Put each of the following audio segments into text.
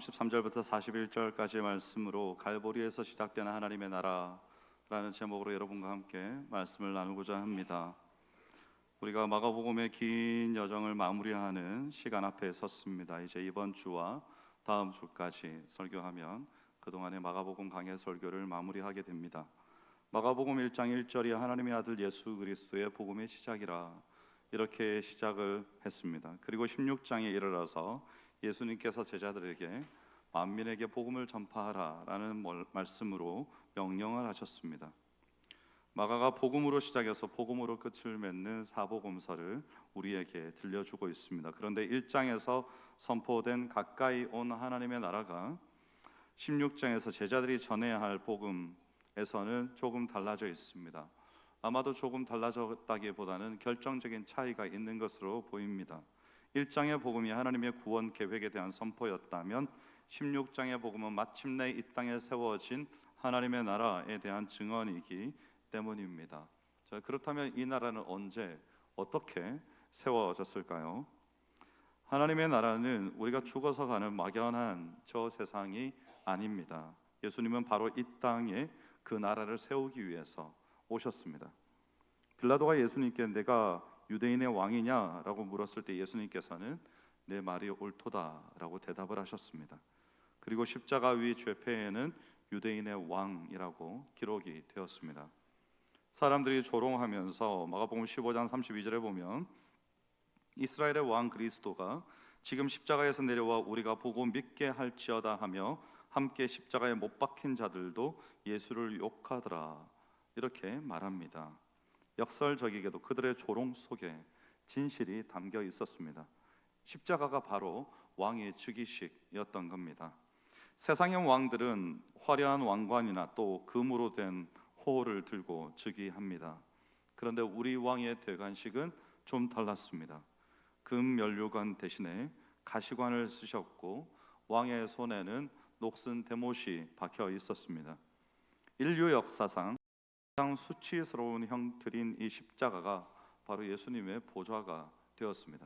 33절부터 41절까지의 말씀으로 갈보리에서 시작되는 하나님의 나라라는 제목으로 여러분과 함께 말씀을 나누고자 합니다. 우리가 마가복음의 긴 여정을 마무리하는 시간 앞에 섰습니다. 이제 이번 주와 다음 주까지 설교하면 그동안의 마가복음 강해 설교를 마무리하게 됩니다. 마가복음 1장 1절이 하나님의 아들 예수 그리스도의 복음의 시작이라 이렇게 시작을 했습니다. 그리고 16장에 이르러서 예수님께서 제자들에게 만민에게 복음을 전파하라라는 말씀으로 명령을 하셨습니다. 마가가 복음으로 시작해서 복음으로 끝을 맺는 사복음서를 우리에게 들려주고 있습니다. 그런데 1장에서 선포된 가까이 온 하나님의 나라가 16장에서 제자들이 전해야 할 복음에서는 조금 달라져 있습니다. 아마도 조금 달라졌다기보다는 결정적인 차이가 있는 것으로 보입니다. 1장의 복음이 하나님의 구원 계획에 대한 선포였다면 16장의 복음은 마침내 이 땅에 세워진 하나님의 나라에 대한 증언이기 때문입니다. 자, 그렇다면 이 나라는 언제 어떻게 세워졌을까요? 하나님의 나라는 우리가 죽어서 가는 막연한 저 세상이 아닙니다. 예수님은 바로 이 땅에 그 나라를 세우기 위해서 오셨습니다. 빌라도가 예수님께 내가 유대인의 왕이냐라고 물었을 때 예수님께서는 내 말이 옳도다라고 대답을 하셨습니다. 그리고 십자가 위 죄패에는 유대인의 왕이라고 기록이 되었습니다. 사람들이 조롱하면서 마가복음 15장 32절에 보면 이스라엘의 왕 그리스도가 지금 십자가에서 내려와 우리가 보고 믿게 할지어다 하며 함께 십자가에 못 박힌 자들도 예수를 욕하더라 이렇게 말합니다. 역설적이게도 그들의 조롱 속에 진실이 담겨 있었습니다. 십자가가 바로 왕의 즉위식이었던 겁니다. 세상의 왕들은 화려한 왕관이나 또 금으로 된 호를 들고 즉위합니다. 그런데 우리 왕의 대관식은 좀 달랐습니다. 금 면류관 대신에 가시관을 쓰셨고 왕의 손에는 녹슨 대못이 박혀 있었습니다. 인류 역사상 가장 수치스러운 형틀인 이 십자가가 바로 예수님의 보좌가 되었습니다.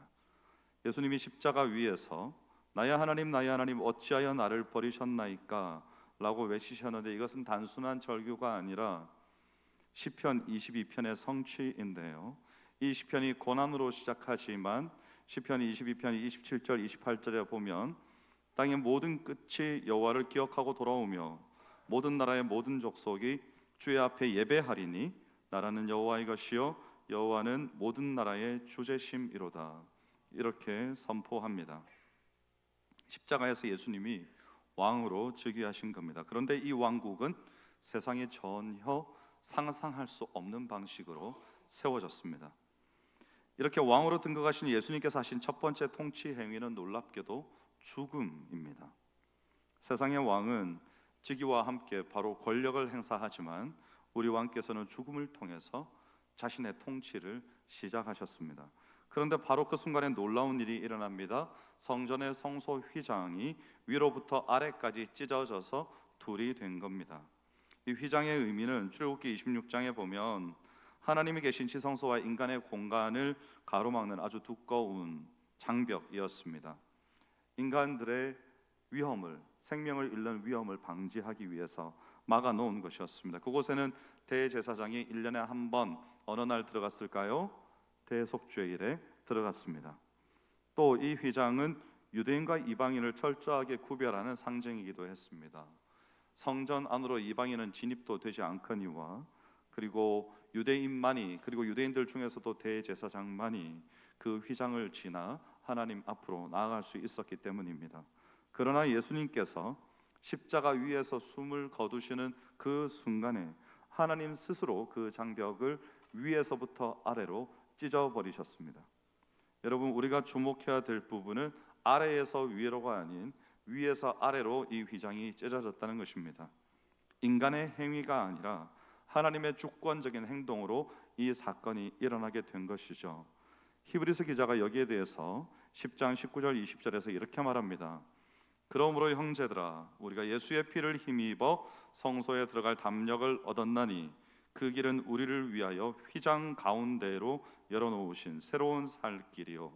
예수님이 십자가 위에서 나의 하나님 어찌하여 나를 버리셨나이까 라고 외치셨는데 이것은 단순한 절규가 아니라 시편 22편의 성취인데요. 이 시편이 고난으로 시작하지만 시편 22편 27절 28절에 보면 땅의 모든 끝이 여호와를 기억하고 돌아오며 모든 나라의 모든 족속이 주의 앞에 예배하리니 나라는 여호와의 것이요 여호와는 모든 나라의 주제심이로다 이렇게 선포합니다. 십자가에서 예수님이 왕으로 즉위하신 겁니다. 그런데 이 왕국은 세상에 전혀 상상할 수 없는 방식으로 세워졌습니다. 이렇게 왕으로 등극하신 예수님께서 하신 첫 번째 통치 행위는 놀랍게도 죽음입니다. 세상의 왕은 즉위와 함께 바로 권력을 행사하지만 우리 왕께서는 죽음을 통해서 자신의 통치를 시작하셨습니다. 그런데 바로 그 순간에 놀라운 일이 일어납니다. 성전의 성소 휘장이 위로부터 아래까지 찢어져서 둘이 된 겁니다. 이 휘장의 의미는 출애굽기 26장에 보면 하나님이 계신 지성소와 인간의 공간을 가로막는 아주 두꺼운 장벽이었습니다. 인간들의 위험을, 생명을 잃는 위험을 방지하기 위해서 막아놓은 것이었습니다. 그곳에는 대제사장이 1년에 한 번 어느 날 들어갔을까요? 대속죄일에 들어갔습니다. 또 이 휘장은 유대인과 이방인을 철저하게 구별하는 상징이기도 했습니다. 성전 안으로 이방인은 진입도 되지 않거니와 그리고 유대인만이 그리고 유대인들 중에서도 대제사장만이 그 휘장을 지나 하나님 앞으로 나아갈 수 있었기 때문입니다. 그러나 예수님께서 십자가 위에서 숨을 거두시는 그 순간에 하나님 스스로 그 장벽을 위에서부터 아래로 찢어버리셨습니다. 여러분, 우리가 주목해야 될 부분은 아래에서 위로가 아닌 위에서 아래로 이 휘장이 찢어졌다는 것입니다. 인간의 행위가 아니라 하나님의 주권적인 행동으로 이 사건이 일어나게 된 것이죠. 히브리서 기자가 여기에 대해서 10장 19절 20절에서 이렇게 말합니다. 그러므로 형제들아 우리가 예수의 피를 힘입어 성소에 들어갈 담력을 얻었나니 그 길은 우리를 위하여 휘장 가운데로 열어놓으신 새로운 살 길이요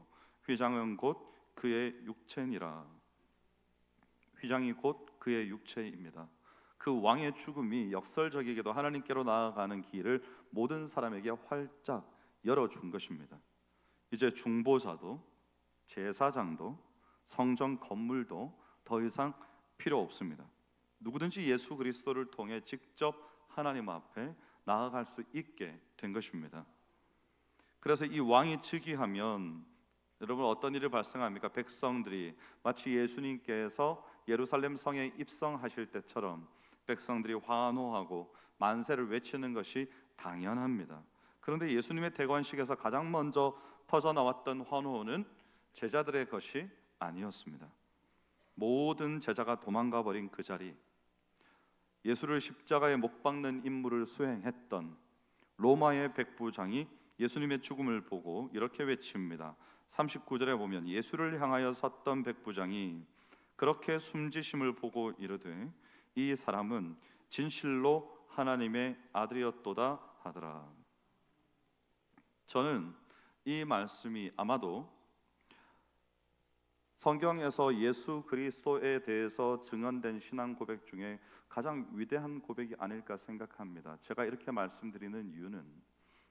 휘장은 곧 그의 육체니라. 휘장이 곧 그의 육체입니다. 그 왕의 죽음이 역설적이게도 하나님께로 나아가는 길을 모든 사람에게 활짝 열어준 것입니다. 이제 중보자도 제사장도 성전 건물도 더 이상 필요 없습니다. 누구든지 예수 그리스도를 통해 직접 하나님 앞에 나아갈 수 있게 된 것입니다. 그래서 이 왕이 즉위하면 여러분 어떤 일이 발생합니까? 백성들이 마치 예수님께서 예루살렘 성에 입성하실 때처럼 백성들이 환호하고 만세를 외치는 것이 당연합니다. 그런데 예수님의 대관식에서 가장 먼저 터져 나왔던 환호는 제자들의 것이 아니었습니다. 모든 제자가 도망가 버린 그 자리, 예수를 십자가에 못 박는 임무를 수행했던 로마의 백부장이 예수님의 죽음을 보고 이렇게 외칩니다. 39절에 보면 예수를 향하여 섰던 백부장이 그렇게 숨지심을 보고 이르되 이 사람은 진실로 하나님의 아들이었도다 하더라. 저는 이 말씀이 아마도 성경에서 예수 그리스도에 대해서 증언된 신앙 고백 중에 가장 위대한 고백이 아닐까 생각합니다. 제가 이렇게 말씀드리는 이유는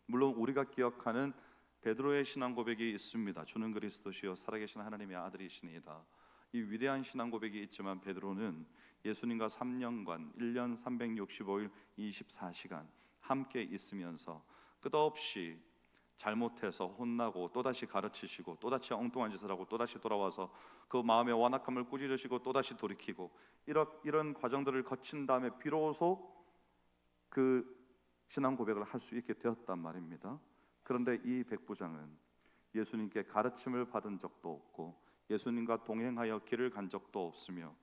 물론 우리가 기억하는 베드로의 신앙 고백이 있습니다. 주는 그리스도시요 살아계신 하나님의 아들이시니이다. 이 위대한 신앙 고백이 있지만 베드로는 예수님과 3년간 1년 365일 24시간 함께 있으면서 끝없이 잘못해서 혼나고 또다시 가르치시고 또다시 엉뚱한 짓을 하고 또다시 돌아와서 그 마음의 완악함을 꾸짖으시고 또다시 돌이키고 이런 과정들을 거친 다음에 비로소 그 신앙 고백을 할 수 있게 되었단 말입니다. 그런데 이 백부장은 예수님께 가르침을 받은 적도 없고 예수님과 동행하여 길을 간 적도 없으며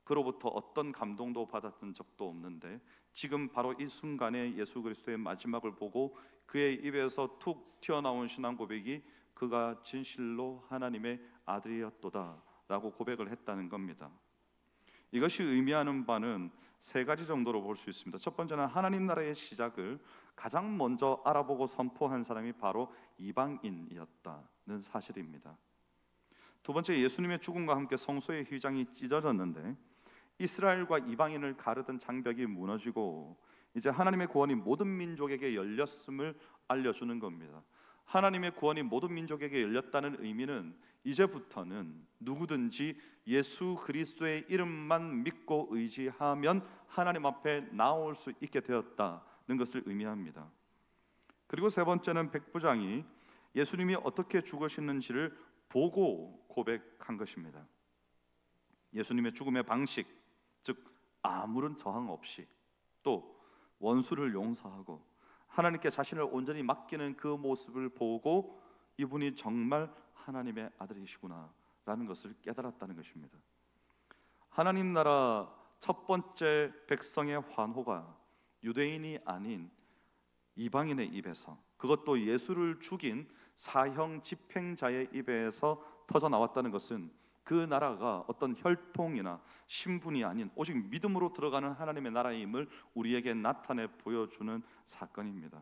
그로부터 어떤 감동도 받았던 적도 없는데 지금 바로 이 순간에 예수 그리스도의 마지막을 보고 그의 입에서 툭 튀어나온 신앙 고백이 그가 진실로 하나님의 아들이었도다 라고 고백을 했다는 겁니다. 이것이 의미하는 바는 세 가지 정도로 볼 수 있습니다. 첫 번째는 하나님 나라의 시작을 가장 먼저 알아보고 선포한 사람이 바로 이방인이었다는 사실입니다. 두 번째, 예수님의 죽음과 함께 성소의 휘장이 찢어졌는데 이스라엘과 이방인을 가르던 장벽이 무너지고 이제 하나님의 구원이 모든 민족에게 열렸음을 알려주는 겁니다. 하나님의 구원이 모든 민족에게 열렸다는 의미는 이제부터는 누구든지 예수 그리스도의 이름만 믿고 의지하면 하나님 앞에 나올 수 있게 되었다는 것을 의미합니다. 그리고 세 번째는 백부장이 예수님이 어떻게 죽으셨는지를 보고 고백한 것입니다. 예수님의 죽음의 방식, 즉 아무런 저항 없이 또 원수를 용서하고 하나님께 자신을 온전히 맡기는 그 모습을 보고 이분이 정말 하나님의 아들이시구나 라는 것을 깨달았다는 것입니다. 하나님 나라 첫 번째 백성의 환호가 유대인이 아닌 이방인의 입에서, 그것도 예수를 죽인 사형 집행자의 입에서 터져 나왔다는 것은 그 나라가 어떤 혈통이나 신분이 아닌 오직 믿음으로 들어가는 하나님의 나라임을 우리에게 나타내 보여주는 사건입니다.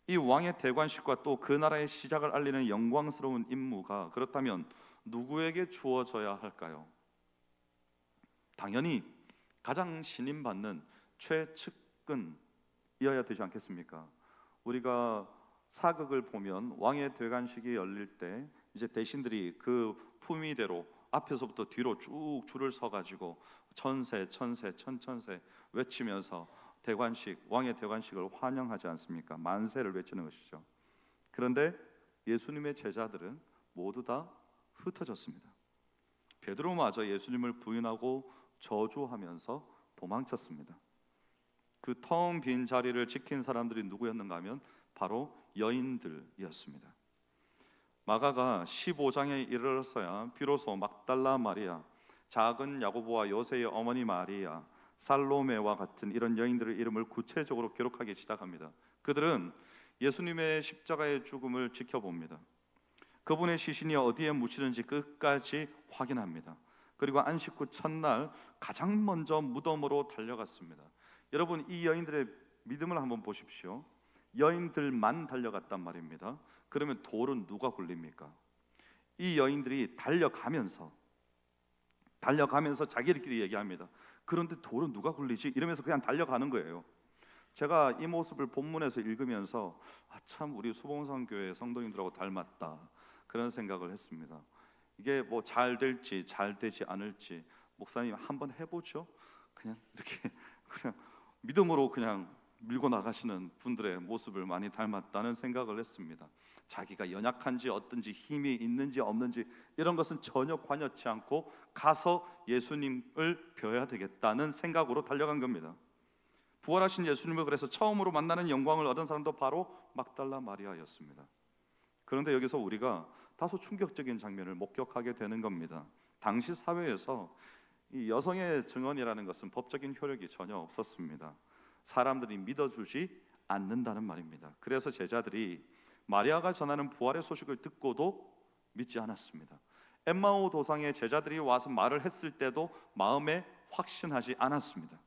이 왕의 대관식과 또 그 나라의 시작을 알리는 영광스러운 임무가 그렇다면 누구에게 주어져야 할까요? 당연히 가장 신임받는 최측근이어야 되지 않겠습니까? 우리가 사극을 보면 왕의 대관식이 열릴 때 이제 대신들이 그 품위대로 앞에서부터 뒤로 쭉 줄을 서가지고 천세 천세 천천세 외치면서 대관식, 왕의 대관식을 환영하지 않습니까? 만세를 외치는 것이죠. 그런데 예수님의 제자들은 모두 다 흩어졌습니다. 베드로마저 예수님을 부인하고 저주하면서 도망쳤습니다. 그 텅 빈 자리를 지킨 사람들이 누구였는가 하면 바로 여인들이었습니다. 마가가 15장에 이르렀어야 비로소 막달라 마리아, 작은 야고보와 요새의 어머니 마리아, 살로메와 같은 이런 여인들의 이름을 구체적으로 기록하기 시작합니다. 그들은 예수님의 십자가의 죽음을 지켜봅니다. 그분의 시신이 어디에 묻히는지 끝까지 확인합니다. 그리고 안식 후 첫날 가장 먼저 무덤으로 달려갔습니다. 여러분, 이 여인들의 믿음을 한번 보십시오. 여인들만 달려갔단 말입니다. 그러면 돌은 누가 굴립니까? 이 여인들이 달려가면서 달려가면서 자기들끼리 얘기합니다. 그런데 돌은 누가 굴리지? 이러면서 그냥 달려가는 거예요. 제가 이 모습을 본문에서 읽으면서 참 우리 수봉산 교회 성도님들하고 닮았다, 그런 생각을 했습니다. 이게 뭐 잘 될지 잘 되지 않을지 목사님 한번 해보죠. 그냥 이렇게 그냥 믿음으로 그냥 밀고 나가시는 분들의 모습을 많이 닮았다는 생각을 했습니다. 자기가 연약한지 어떤지 힘이 있는지 없는지 이런 것은 전혀 관여치 않고 가서 예수님을 뵈야 되겠다는 생각으로 달려간 겁니다. 부활하신 예수님을 그래서 처음으로 만나는 영광을 얻은 사람도 바로 막달라 마리아였습니다. 그런데 여기서 우리가 다소 충격적인 장면을 목격하게 되는 겁니다. 당시 사회에서 이 여성의 증언이라는 것은 법적인 효력이 전혀 없었습니다. 사람들이 믿어주지 않는다는 말입니다. 그래서 제자들이 마리아가 전하는 부활의 소식을 듣고도 믿지 않았습니다. 엠마오 도상에 제자들이 와서 말을 했을 때도 마음에 확신하지 않았습니다.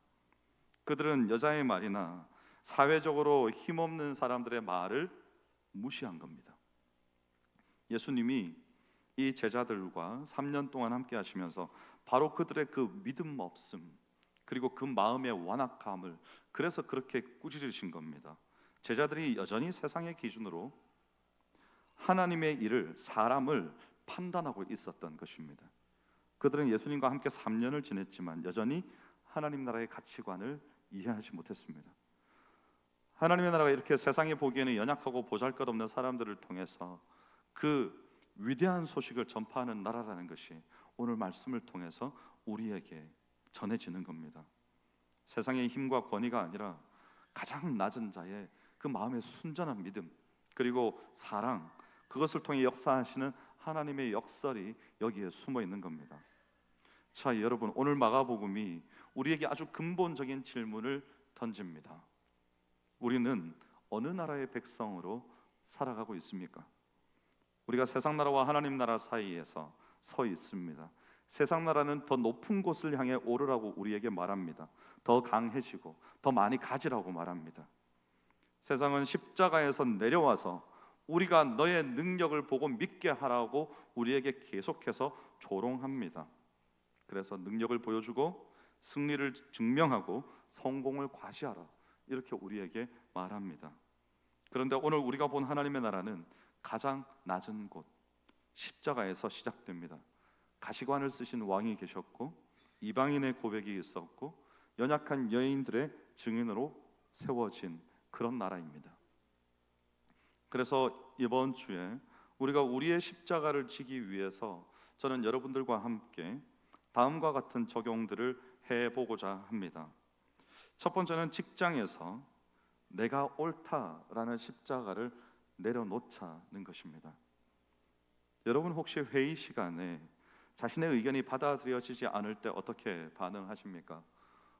그들은 여자의 말이나 사회적으로 힘없는 사람들의 말을 무시한 겁니다. 예수님이 이 제자들과 3년 동안 함께 하시면서 바로 그들의 그 믿음 없음, 그리고 그 마음의 완악함을 그래서 그렇게 꾸짖으신 겁니다. 제자들이 여전히 세상의 기준으로 하나님의 일을, 사람을 판단하고 있었던 것입니다. 그들은 예수님과 함께 3년을 지냈지만 여전히 하나님 나라의 가치관을 이해하지 못했습니다. 하나님의 나라가 이렇게 세상에 보기에는 연약하고 보잘것없는 사람들을 통해서 그 위대한 소식을 전파하는 나라라는 것이 오늘 말씀을 통해서 우리에게 전해지는 겁니다. 세상의 힘과 권위가 아니라 가장 낮은 자의 그 마음의 순전한 믿음, 그리고 사랑, 그것을 통해 역사하시는 하나님의 역설이 여기에 숨어 있는 겁니다. 자, 여러분, 오늘 마가복음이 우리에게 아주 근본적인 질문을 던집니다. 우리는 어느 나라의 백성으로 살아가고 있습니까? 우리가 세상 나라와 하나님 나라 사이에서 서 있습니다. 세상 나라는 더 높은 곳을 향해 오르라고 우리에게 말합니다. 더 강해지고 더 많이 가지라고 말합니다. 세상은 십자가에서 내려와서 우리가 너의 능력을 보고 믿게 하라고 우리에게 계속해서 조롱합니다. 그래서 능력을 보여주고 승리를 증명하고 성공을 과시하라, 이렇게 우리에게 말합니다. 그런데 오늘 우리가 본 하나님의 나라는 가장 낮은 곳, 십자가에서 시작됩니다. 가시관을 쓰신 왕이 계셨고 이방인의 고백이 있었고 연약한 여인들의 증인으로 세워진 그런 나라입니다. 그래서 이번 주에 우리가 우리의 십자가를 지기 위해서 저는 여러분들과 함께 다음과 같은 적용들을 해보고자 합니다. 첫 번째는 직장에서 내가 옳다라는 십자가를 내려놓자는 것입니다. 여러분 혹시 회의 시간에 자신의 의견이 받아들여지지 않을 때 어떻게 반응하십니까?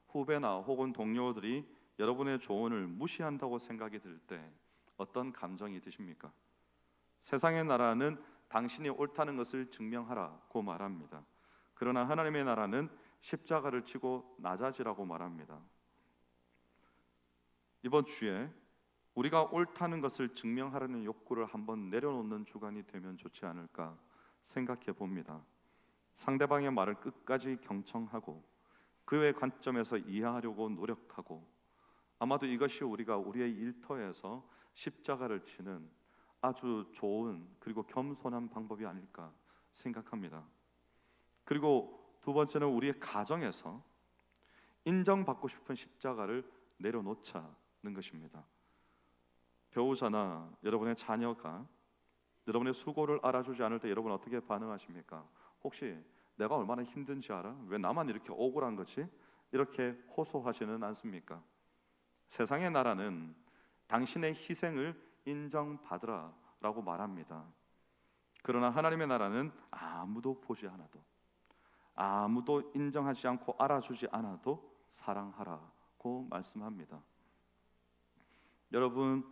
후배나 혹은 동료들이 여러분의 조언을 무시한다고 생각이 들 때 어떤 감정이 드십니까? 세상의 나라는 당신이 옳다는 것을 증명하라고 말합니다. 그러나 하나님의 나라는 십자가를 지고 낮아지라고 말합니다. 이번 주에 우리가 옳다는 것을 증명하려는 욕구를 한번 내려놓는 주간이 되면 좋지 않을까 생각해 봅니다. 상대방의 말을 끝까지 경청하고 그의 관점에서 이해하려고 노력하고, 아마도 이것이 우리가 우리의 일터에서 십자가를 치는 아주 좋은 그리고 겸손한 방법이 아닐까 생각합니다. 그리고 두 번째는 우리의 가정에서 인정받고 싶은 십자가를 내려놓자는 것입니다. 배우자나 여러분의 자녀가 여러분의 수고를 알아주지 않을 때 여러분 어떻게 반응하십니까? 혹시 내가 얼마나 힘든지 알아? 왜 나만 이렇게 억울한 거지? 이렇게 호소하지는 않습니까? 세상의 나라는 당신의 희생을 인정받으라 라고 말합니다. 그러나 하나님의 나라는 아무도 보지 않아도, 아무도 인정하지 않고 알아주지 않아도 사랑하라고 말씀합니다. 여러분,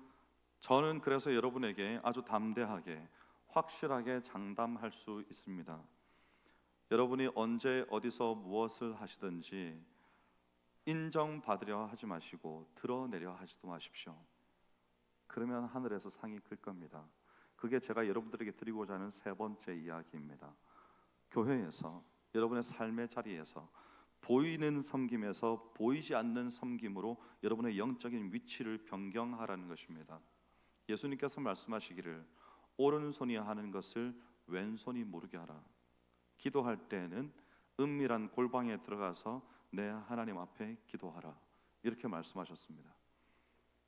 저는 그래서 여러분에게 아주 담대하게 확실하게 장담할 수 있습니다. 여러분이 언제 어디서 무엇을 하시든지 인정받으려 하지 마시고 드러내려 하지도 마십시오. 그러면 하늘에서 상이 클 겁니다. 그게 제가 여러분들에게 드리고자 하는 세 번째 이야기입니다. 교회에서 여러분의 삶의 자리에서 보이는 섬김에서 보이지 않는 섬김으로 여러분의 영적인 위치를 변경하라는 것입니다. 예수님께서 말씀하시기를 오른손이 하는 것을 왼손이 모르게 하라. 기도할 때에는 은밀한 골방에 들어가서 내 하나님 앞에 기도하라. 이렇게 말씀하셨습니다.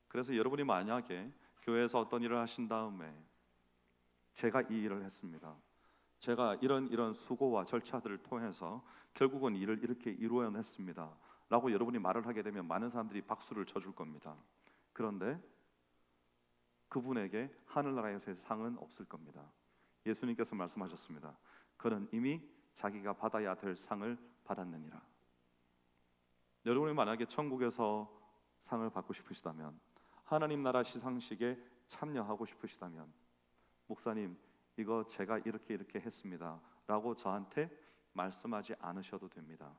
그래서 여러분이 만약에 교회에서 어떤 일을 하신 다음에 제가 이 일을 했습니다. 제가 이런 수고와 절차들을 통해서 결국은 일을 이렇게 이루어냈습니다 라고 여러분이 말을 하게 되면 많은 사람들이 박수를 쳐줄 겁니다. 그런데 그분에게 하늘나라에서의 상은 없을 겁니다. 예수님께서 말씀하셨습니다. 그는 이미 자기가 받아야 될 상을 받았느니라. 여러분이 만약에 천국에서 상을 받고 싶으시다면, 하나님 나라 시상식에 참여하고 싶으시다면, 목사님 이거 제가 이렇게 했습니다 라고 저한테 말씀하지 않으셔도 됩니다.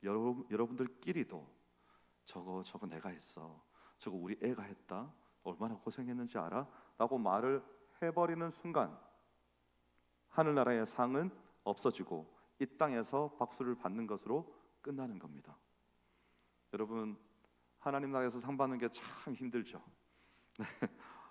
여러분들끼리도 저거 내가 했어, 저거 우리 애가 했다, 얼마나 고생했는지 알아? 라고 말을 해버리는 순간 하늘나라의 상은 없어지고 이 땅에서 박수를 받는 것으로 끝나는 겁니다. 여러분, 하나님 나라에서 상 받는 게 참 힘들죠.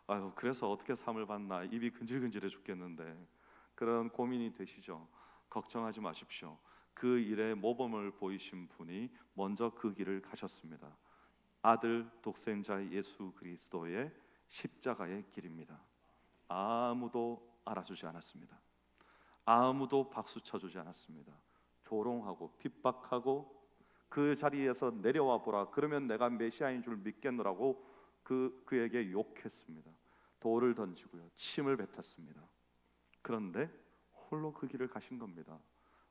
아유, 그래서 어떻게 상을 받나, 입이 근질근질해 죽겠는데 그런 고민이 되시죠. 걱정하지 마십시오. 그 일에 모범을 보이신 분이 먼저 그 길을 가셨습니다. 아들 독생자 예수 그리스도의 십자가의 길입니다. 아무도 알아주지 않았습니다. 아무도 박수 쳐주지 않았습니다. 조롱하고 핍박하고 그 자리에서 내려와 보라, 그러면 내가 메시아인 줄 믿겠노라고 그에게 욕했습니다. 돌을 던지고요, 침을 뱉었습니다. 그런데 홀로 그 길을 가신 겁니다.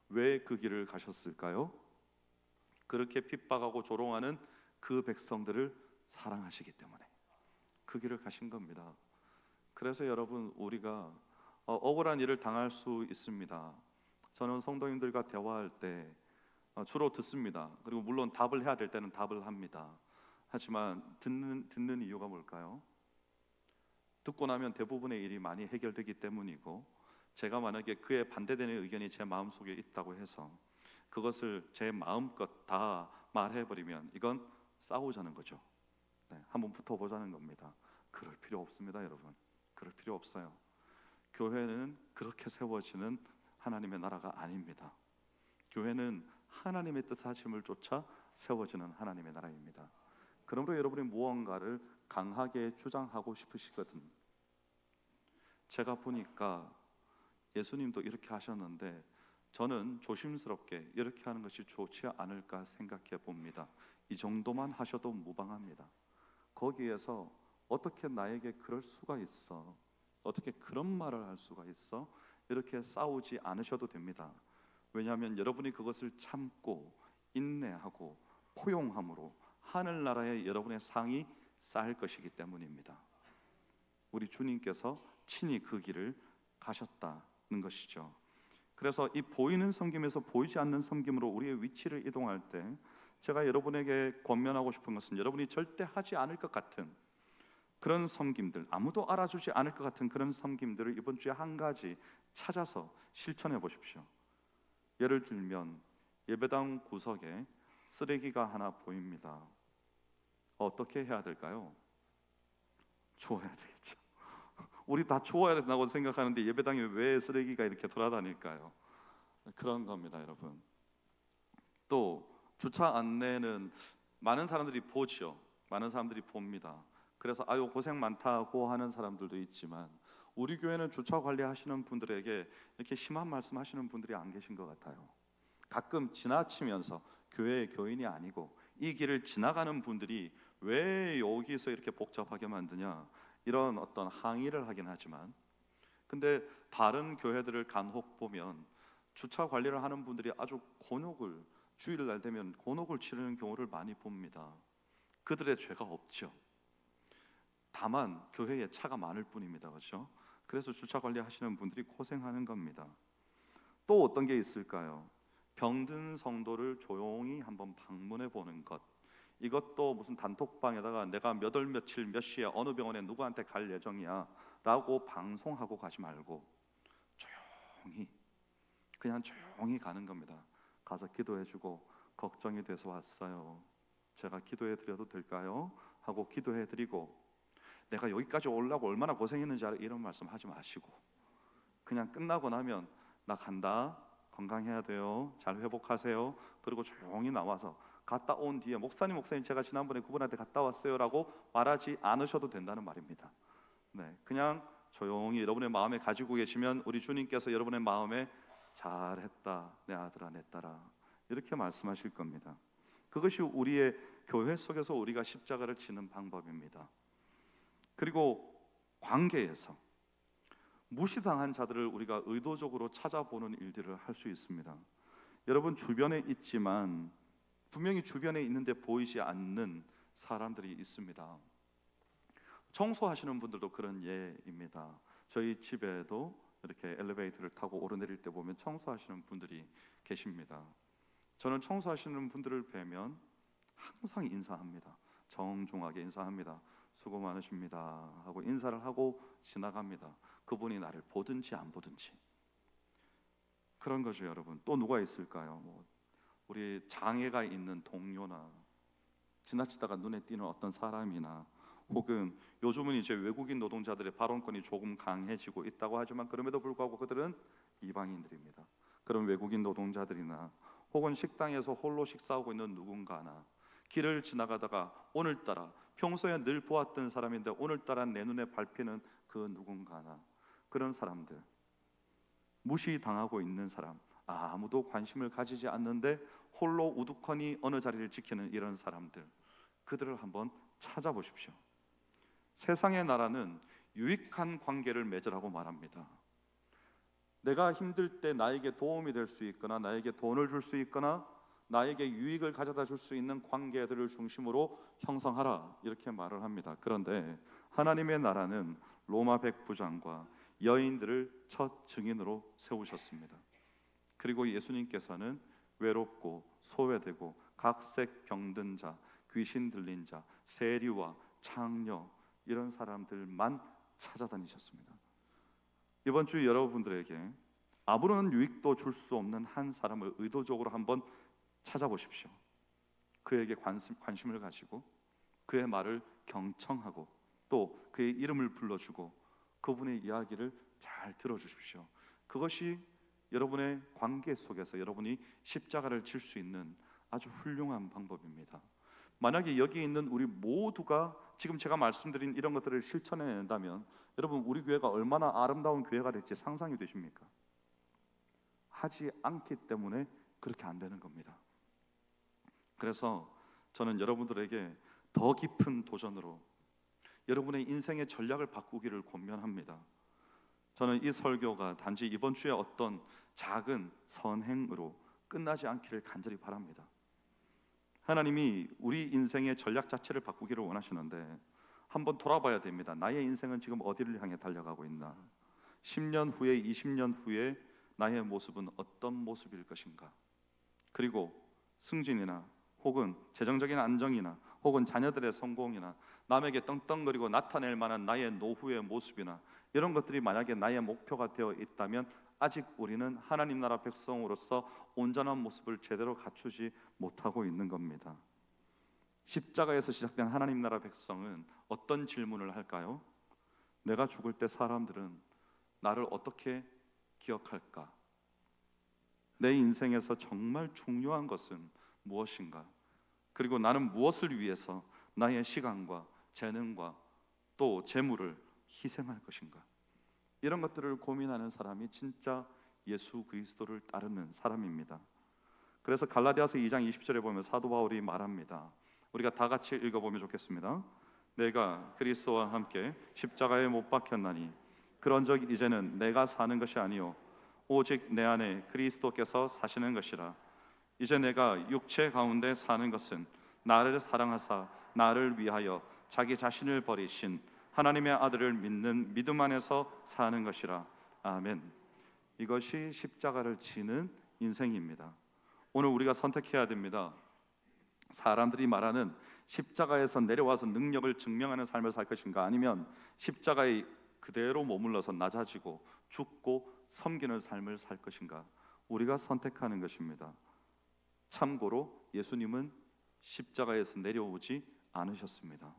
왜 그 길을 가셨을까요? 그렇게 핍박하고 조롱하는 그 백성들을 사랑하시기 때문에 그 길을 가신 겁니다. 그래서 여러분, 우리가 억울한 일을 당할 수 있습니다. 저는 성도님들과 대화할 때 주로 듣습니다. 그리고 물론 답을 해야 될 때는 답을 합니다. 하지만 듣는 이유가 뭘까요? 듣고 나면 대부분의 일이 많이 해결되기 때문이고, 제가 만약에 그에 반대되는 의견이 제 마음속에 있다고 해서 그것을 제 마음껏 다 말해버리면 이건 싸우자는 거죠. 네, 한번 붙어보자는 겁니다. 그럴 필요 없습니다, 여러분. 그럴 필요 없어요. 교회는 그렇게 세워지는 하나님의 나라가 아닙니다. 교회는 하나님의 뜻하심을 쫓아 세워지는 하나님의 나라입니다. 그러므로 여러분이 무언가를 강하게 주장하고 싶으시거든. 제가 보니까 예수님도 이렇게 하셨는데 저는 조심스럽게 이렇게 하는 것이 좋지 않을까 생각해 봅니다. 이 정도만 하셔도 무방합니다. 거기에서 어떻게 나에게 그럴 수가 있어, 어떻게 그런 말을 할 수가 있어, 이렇게 싸우지 않으셔도 됩니다. 왜냐하면 여러분이 그것을 참고 인내하고 포용함으로 하늘나라에 여러분의 상이 쌓일 것이기 때문입니다. 우리 주님께서 친히 그 길을 가셨다는 것이죠. 그래서 이 보이는 섬김에서 보이지 않는 섬김으로 우리의 위치를 이동할 때 제가 여러분에게 권면하고 싶은 것은, 여러분이 절대 하지 않을 것 같은 그런 섬김들, 아무도 알아주지 않을 것 같은 그런 섬김들을 이번 주에 한 가지 찾아서 실천해 보십시오. 예를 들면 예배당 구석에 쓰레기가 하나 보입니다. 어떻게 해야 될까요? 주워야 되겠죠. 우리 다 주워야 된다고 생각하는데 예배당에 왜 쓰레기가 이렇게 돌아다닐까요? 그런 겁니다, 여러분. 또 주차 안내는 많은 사람들이 보죠. 많은 사람들이 봅니다. 그래서 아유 고생 많다고 하는 사람들도 있지만, 우리 교회는 주차 관리하시는 분들에게 이렇게 심한 말씀하시는 분들이 안 계신 것 같아요. 가끔 지나치면서 교회의 교인이 아니고 이 길을 지나가는 분들이 왜 여기서 이렇게 복잡하게 만드냐, 이런 어떤 항의를 하긴 하지만, 근데 다른 교회들을 간혹 보면 주차 관리를 하는 분들이 아주 곤욕을, 주일날 되면 곤욕을 치르는 경우를 많이 봅니다. 그들의 죄가 없죠. 다만 교회에 차가 많을 뿐입니다. 그렇죠? 그래서 주차 관리하시는 분들이 고생하는 겁니다. 또 어떤 게 있을까요? 병든 성도를 조용히 한번 방문해 보는 것. 이것도 무슨 단톡방에다가 내가 몇 월 며칠 몇 시에 어느 병원에 누구한테 갈 예정이야 라고 방송하고 가지 말고 조용히, 그냥 조용히 가는 겁니다. 가서 기도해주고 걱정이 돼서 왔어요. 제가 기도해 드려도 될까요? 하고 기도해 드리고 내가 여기까지 오려고 얼마나 고생했는지 알아? 이런 말씀 하지 마시고 그냥 끝나고 나면 나 간다. 건강해야 돼요. 잘 회복하세요. 그리고 조용히 나와서 갔다 온 뒤에 목사님 제가 지난번에 그분한테 갔다 왔어요라고 말하지 않으셔도 된다는 말입니다. 네, 그냥 조용히 여러분의 마음에 가지고 계시면 우리 주님께서 여러분의 마음에 잘했다 내 아들아 내 딸아 이렇게 말씀하실 겁니다. 그것이 우리의 교회 속에서 우리가 십자가를 지는 방법입니다. 그리고 관계에서 무시당한 자들을 우리가 의도적으로 찾아보는 일들을 할 수 있습니다. 여러분 주변에 있지만 분명히 주변에 있는데 보이지 않는 사람들이 있습니다. 청소하시는 분들도 그런 예입니다. 저희 집에도 이렇게 엘리베이터를 타고 오르내릴 때 보면 청소하시는 분들이 계십니다. 저는 청소하시는 분들을 뵈면 항상 인사합니다. 정중하게 인사합니다. 수고 많으십니다 하고 인사를 하고 지나갑니다. 그분이 나를 보든지 안 보든지. 그런 거죠, 여러분. 또 누가 있을까요? 우리 장애가 있는 동료나 지나치다가 눈에 띄는 어떤 사람이나 혹은 요즘은 이제 외국인 노동자들의 발언권이 조금 강해지고 있다고 하지만 그럼에도 불구하고 그들은 이방인들입니다. 그런 외국인 노동자들이나 혹은 식당에서 홀로 식사하고 있는 누군가나 길을 지나가다가 오늘따라 평소에 늘 보았던 사람인데 오늘따라 내 눈에 밟히는 그 누군가나 그런 사람들, 무시당하고 있는 사람, 아무도 관심을 가지지 않는데 홀로 우두커니 어느 자리를 지키는 이런 사람들, 그들을 한번 찾아보십시오. 세상의 나라는 유익한 관계를 맺으라고 말합니다. 내가 힘들 때 나에게 도움이 될 수 있거나 나에게 돈을 줄 수 있거나 나에게 유익을 가져다 줄 수 있는 관계들을 중심으로 형성하라 이렇게 말을 합니다. 그런데 하나님의 나라는 로마 백부장과 여인들을 첫 증인으로 세우셨습니다. 그리고 예수님께서는 외롭고 소외되고 각색 병든 자, 귀신 들린 자, 세리와 창녀 이런 사람들만 찾아다니셨습니다. 이번 주 여러분들에게 아무런 유익도 줄 수 없는 한 사람을 의도적으로 한번 찾아보십시오. 그에게 관심을 가지고 그의 말을 경청하고 또 그의 이름을 불러주고 그분의 이야기를 잘 들어주십시오. 그것이 여러분의 관계 속에서 여러분이 십자가를 질 수 있는 아주 훌륭한 방법입니다. 만약에 여기 있는 우리 모두가 지금 제가 말씀드린 이런 것들을 실천해낸다면 여러분 우리 교회가 얼마나 아름다운 교회가 될지 상상이 되십니까? 하지 않기 때문에 그렇게 안 되는 겁니다. 그래서 저는 여러분들에게 더 깊은 도전으로 여러분의 인생의 전략을 바꾸기를 권면합니다. 저는 이 설교가 단지 이번 주에 어떤 작은 선행으로 끝나지 않기를 간절히 바랍니다. 하나님이 우리 인생의 전략 자체를 바꾸기를 원하시는데 한번 돌아봐야 됩니다. 나의 인생은 지금 어디를 향해 달려가고 있나? 10년 후에 20년 후에 나의 모습은 어떤 모습일 것인가? 그리고 승진이나 혹은 재정적인 안정이나 혹은 자녀들의 성공이나 남에게 떵떵거리고 나타낼 만한 나의 노후의 모습이나 이런 것들이 만약에 나의 목표가 되어 있다면 아직 우리는 하나님 나라 백성으로서 온전한 모습을 제대로 갖추지 못하고 있는 겁니다. 십자가에서 시작된 하나님 나라 백성은 어떤 질문을 할까요? 내가 죽을 때 사람들은 나를 어떻게 기억할까? 내 인생에서 정말 중요한 것은 무엇인가? 그리고 나는 무엇을 위해서 나의 시간과 재능과 또 재물을 희생할 것인가? 이런 것들을 고민하는 사람이 진짜 예수 그리스도를 따르는 사람입니다. 그래서 갈라디아서 2장 20절에 보면 사도 바울이 말합니다. 우리가 다 같이 읽어보면 좋겠습니다. 내가 그리스도와 함께 십자가에 못 박혔나니 그런즉 이제는 내가 사는 것이 아니요 오직 내 안에 그리스도께서 사시는 것이라. 이제 내가 육체 가운데 사는 것은 나를 사랑하사 나를 위하여 자기 자신을 버리신 하나님의 아들을 믿는 믿음 안에서 사는 것이라. 아멘. 이것이 십자가를 지는 인생입니다. 오늘 우리가 선택해야 됩니다. 사람들이 말하는 십자가에서 내려와서 능력을 증명하는 삶을 살 것인가, 아니면 십자가에 그대로 머물러서 낮아지고 죽고 섬기는 삶을 살 것인가, 우리가 선택하는 것입니다. 참고로 예수님은 십자가에서 내려오지 않으셨습니다.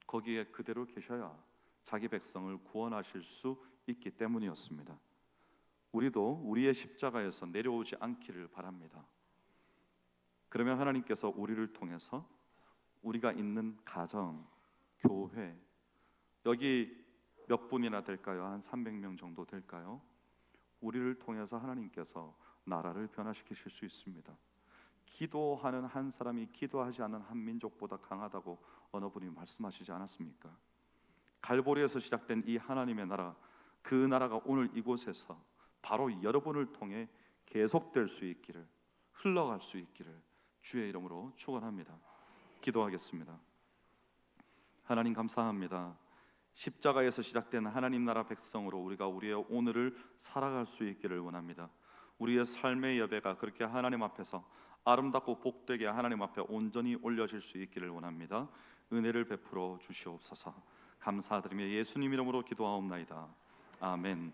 거기에 그대로 계셔야 자기 백성을 구원하실 수 있기 때문이었습니다. 우리도 우리의 십자가에서 내려오지 않기를 바랍니다. 그러면 하나님께서 우리를 통해서 우리가 있는 가정, 교회, 여기 몇 분이나 될까요? 한 300명 정도 될까요? 우리를 통해서 하나님께서 나라를 변화시키실 수 있습니다. 기도하는 한 사람이 기도하지 않는 한 민족보다 강하다고 어느 분이 말씀하시지 않았습니까? 갈보리에서 시작된 이 하나님의 나라, 그 나라가 오늘 이곳에서 바로 여러분을 통해 계속될 수 있기를, 흘러갈 수 있기를 주의 이름으로 축원합니다. 기도하겠습니다. 하나님 감사합니다. 십자가에서 시작된 하나님 나라 백성으로 우리가 우리의 오늘을 살아갈 수 있기를 원합니다. 우리의 삶의 여배가 그렇게 하나님 앞에서 아름답고 복되게 하나님 앞에 온전히 올려질 수 있기를 원합니다. 은혜를 베풀어 주시옵소서. 감사드리며 예수님 이름으로 기도하옵나이다. 아멘.